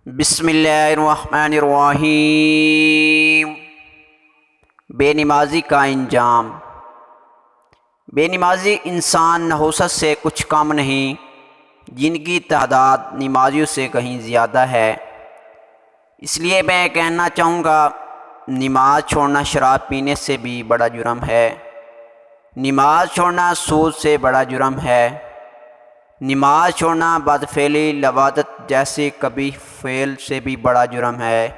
بسم اللہ الرحمن الرحیم۔ بے نمازی کا انجام۔ بے نمازی انسان نحوست سے کچھ کم نہیں، جن کی تعداد نمازیوں سے کہیں زیادہ ہے۔ اس لیے میں کہنا چاہوں گا، نماز چھوڑنا شراب پینے سے بھی بڑا جرم ہے، نماز چھوڑنا سود سے بڑا جرم ہے، نماز چھوڑنا بدفعلی لواطت جیسے کبھی فعل سے بھی بڑا جرم ہے،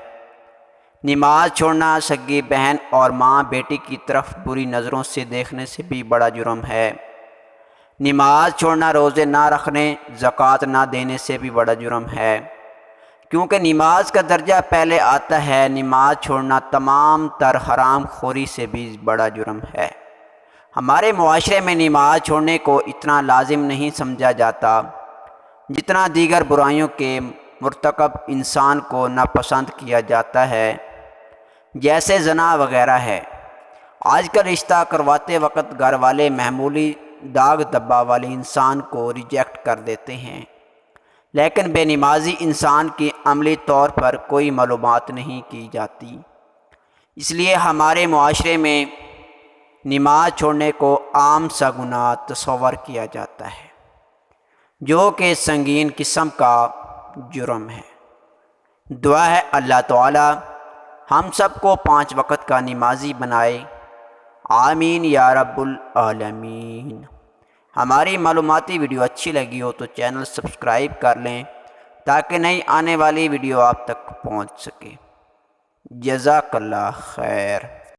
نماز چھوڑنا سگی بہن اور ماں بیٹی کی طرف بری نظروں سے دیکھنے سے بھی بڑا جرم ہے، نماز چھوڑنا روزے نہ رکھنے زکوٰۃ نہ دینے سے بھی بڑا جرم ہے، کیونکہ نماز کا درجہ پہلے آتا ہے۔ نماز چھوڑنا تمام تر حرام خوری سے بھی بڑا جرم ہے۔ ہمارے معاشرے میں نماز چھوڑنے کو اتنا لازم نہیں سمجھا جاتا جتنا دیگر برائیوں کے مرتکب انسان کو ناپسند کیا جاتا ہے، جیسے زنا وغیرہ ہے۔ آج کل رشتہ کرواتے وقت گھر والے معمولی داغ دبا والے انسان کو ریجیکٹ کر دیتے ہیں، لیکن بے نمازی انسان کی عملی طور پر کوئی معلومات نہیں کی جاتی۔ اس لیے ہمارے معاشرے میں نماز چھوڑنے کو عام سا گناہ تصور کیا جاتا ہے، جو کہ سنگین قسم کا جرم ہے۔ دعا ہے اللہ تعالی ہم سب کو 5 وقت کا نمازی بنائے، آمین یا رب العالمین۔ ہماری معلوماتی ویڈیو اچھی لگی ہو تو چینل سبسکرائب کر لیں تاکہ نئی آنے والی ویڈیو آپ تک پہنچ سکے۔ جزاک اللہ خیر۔